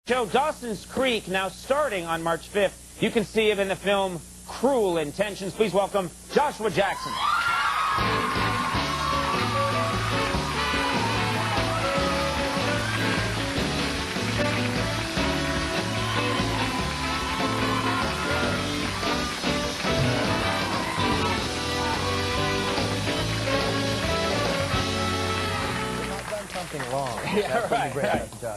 Show Dawson's Creek now starting on March 5th. You can see him in the film Cruel Intentions. Please welcome Joshua Jackson. Something wrong. Yeah, right.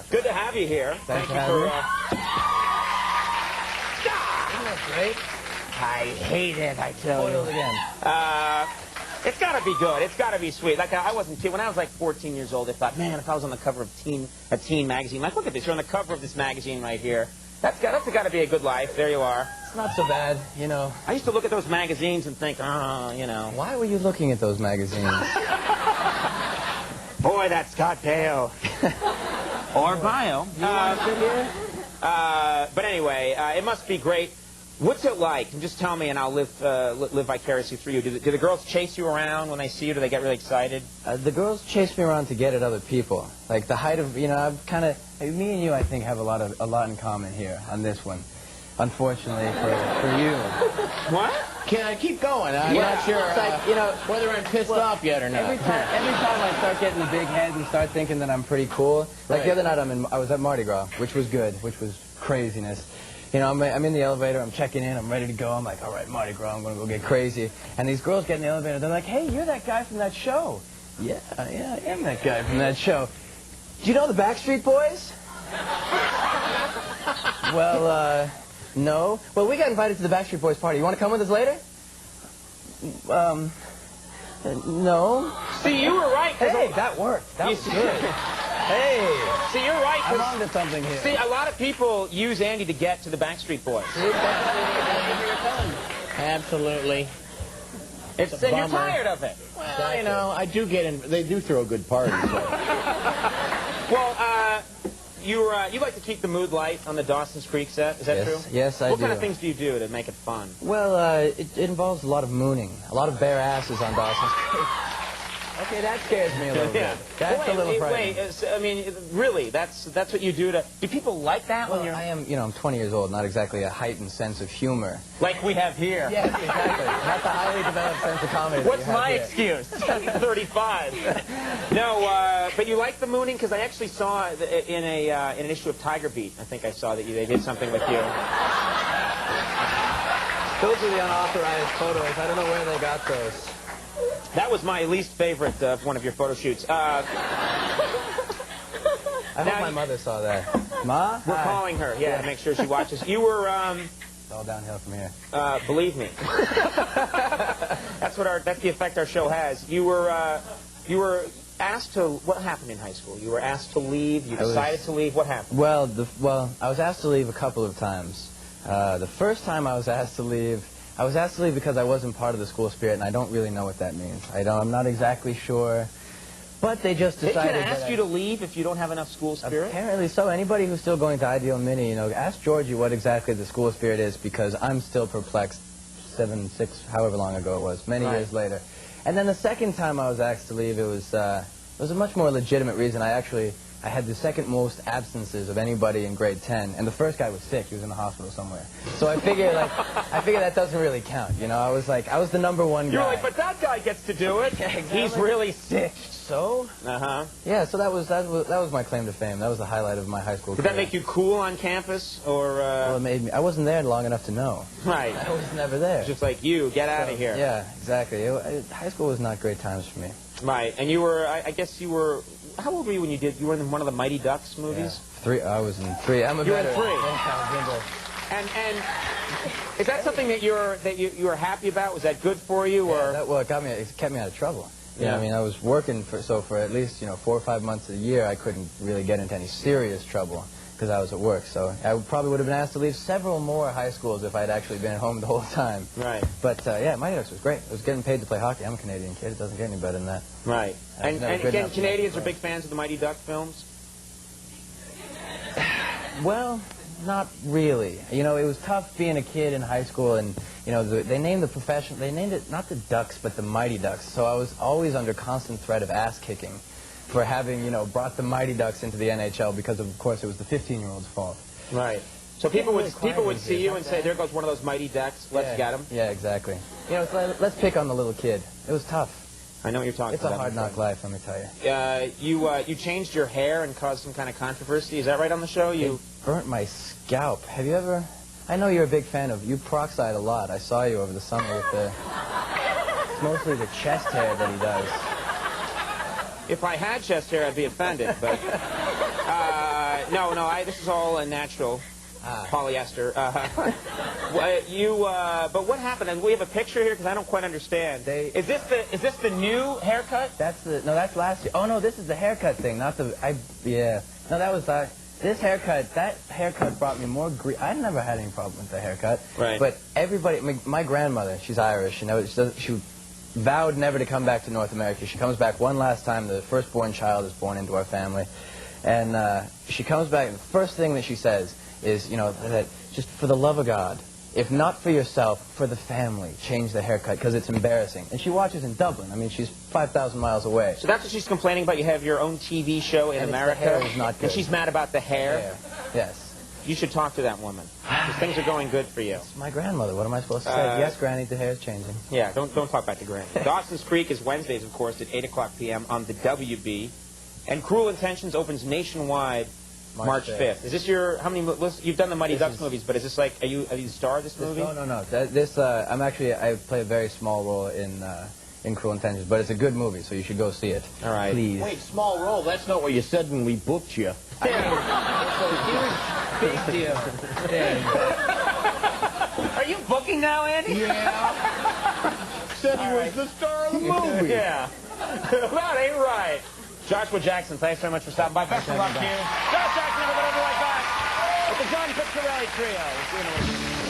Good to have you here. Thank you for. Isn't that great? I hate it. I tell Spoiled you. again. It's got to be good. It's got to be sweet. Like I wasn't when I was like 14 years old. I thought, man, if I was on the cover of a teen magazine, like look at this. You're on the cover of this magazine right here. That's got to be a good life. There you are. It's not so bad, you know. I used to look at those magazines and think, you know. Why were you looking at those magazines? Boy, that's Scott Baio. Or Bio. You want to sit here? But anyway, it must be great. What's it like? Just tell me, and I'll live vicariously through you. Do the girls chase you around when they see you? Do they get really excited? The girls chase me around to get at other people. Like the height of, you know, I've kind of, me and you, I think, have a lot in common here on this one. Unfortunately for you. What? Can I keep going? I'm not sure like, you know, whether I'm pissed off yet or not. Every time I start getting the big head and start thinking that I'm pretty cool. Like the other night, I was at Mardi Gras, which was good, which was craziness. You know, I'm in the elevator, I'm checking in, I'm ready to go. I'm like, all right, Mardi Gras, I'm going to go get crazy. And these girls get in the elevator, they're like, hey, you're that guy from that show. Yeah, I am that guy from that show. Do you know the Backstreet Boys? Well, no. Well, we got invited to the Backstreet Boys party. You want to come with us later? No. See, you were right. Hey, that worked. That was good. Hey. See, you're right. I'm on to something here. See, a lot of people use Andy to get to the Backstreet Boys. Absolutely. You're tired of it. Well, you know, I do get in. They do throw good parties. So. Well, you like to keep the mood light on the Dawson's Creek set. Is that true? Yes, I do. What kind of things do you do to make it fun? Well, it involves a lot of mooning, a lot of bare asses on Dawson's Creek. Okay, that scares me a little bit. That's a little frightening. Wait, I mean, really, that's what you do to... Do people like that when you're... I am, you know, I'm 20 years old, not exactly a heightened sense of humor. Like we have here. Yes, exactly. Not the highly developed sense of comedy. What's my excuse? 35. No, but you like the mooning? Because I actually saw in an issue of Tiger Beat, I think I saw that they did something with you. Those are the unauthorized photos. I don't know where they got those. That was my least favorite of one of your photo shoots. I hope my mother saw that. Ma? We're calling her, yeah, make sure she watches. You were, It's all downhill from here. Believe me. That's the effect our show has. You were asked to, what happened in high school? You were asked to leave, you decided to leave, what happened? Well, I was asked to leave a couple of times. The first time I was asked to leave because I wasn't part of the school spirit, and I don't really know what that means. I'm not exactly sure, but they just decided. They can ask you to leave if you don't have enough school spirit? Apparently so. Anybody who's still going to Ideal Mini, you know, ask Georgie what exactly the school spirit is, because I'm still perplexed 7, 6, however long ago it was, many years later. And then the second time I was asked to leave, it was a much more legitimate reason. I had the second most absences of anybody in grade 10, and the first guy was sick. He was in the hospital somewhere. So I figured that doesn't really count. You know, I was the number one guy. You're like, but that guy gets to do it. Exactly. He's really sick. So? Uh-huh. Yeah. So that was my claim to fame. That was the highlight of my high school career. Did that make you cool on campus, or? Well, it made me. I wasn't there long enough to know. Right. I was never there. Just like you, get out of here. Yeah, exactly. High school was not great times for me. Right. And you were, I guess you were. How old were you when you were in one of the Mighty Ducks movies? Yeah. 3. I was in 3. I'm a You were in veteran. 3. Yeah, and is that something that you were happy about? Was that good for you, or? Yeah, it kept me out of trouble. You know, I mean, I was working for at least 4 or 5 months a year, I couldn't really get into any serious trouble because I was at work. So I probably would have been asked to leave several more high schools if I'd actually been at home the whole time. Right. But yeah, Mighty Ducks was great. I was getting paid to play hockey. I'm a Canadian kid. It doesn't get any better than that. Right. And again, Canadians are big fans of the Mighty Duck films? Well, not really. You know, it was tough being a kid in high school, and you know, they named it not the Ducks, but the Mighty Ducks. So I was always under constant threat of ass kicking. for having, you know, brought the Mighty Ducks into the NHL because, of course, it was the 15-year-old's fault. Right. So people would see you and say, there goes one of those Mighty Ducks, let's get him. Yeah, exactly. You know, let's pick on the little kid. It was tough. I know what you're talking about. It's a hard knock life, let me tell you. You changed your hair and caused some kind of controversy. Is that right on the show? It burnt my scalp. Have you ever... I know you're a big fan of... You peroxide a lot. I saw you over the summer with the... It's mostly the chest hair that he does. If I had chest hair, I'd be offended, but... this is all natural. Polyester. But what happened? And we have a picture here because I don't quite understand. Is this the new haircut? That's last year. Oh no, this is the haircut thing, not the. No, that was this haircut. That haircut brought me more grief. I never had any problem with the haircut. Right. But everybody, my grandmother, she's Irish. She vowed never to come back to North America. She comes back one last time. The firstborn child is born into our family, and she comes back. And the first thing that she says is, you know, that just for the love of God, if not for yourself, for the family, change the haircut because it's embarrassing. And she watches in Dublin. I mean, she's 5,000 miles away. So that's what she's complaining about. You have your own TV show in America. The hair is not good. And she's mad about the hair. Yes. You should talk to that woman. Because things are going good for you. It's my grandmother. What am I supposed to say? Yes, Granny, the hair's changing. Yeah, don't talk back to Granny. Dawson's Creek is Wednesdays, of course, at 8 o'clock p.m. on the WB. And Cruel Intentions opens nationwide March 5th. Is this your, how many, you've done the Mighty Ducks movies, but is this like, are you the star of this movie? No. I play a very small role in Cruel Intentions, but it's a good movie, so you should go see it. All right. Please. Wait, small role? That's not what you said when we booked you. Yeah. Big deal. Yeah. Are you booking now, Andy? Yeah. Said he was the star of the movie. Yeah. That ain't right. Joshua Jackson, thanks very much for stopping by. Best of luck to you. Josh Jackson, everybody, right back with the John Picciarelli Trio. We'll see you in a minute.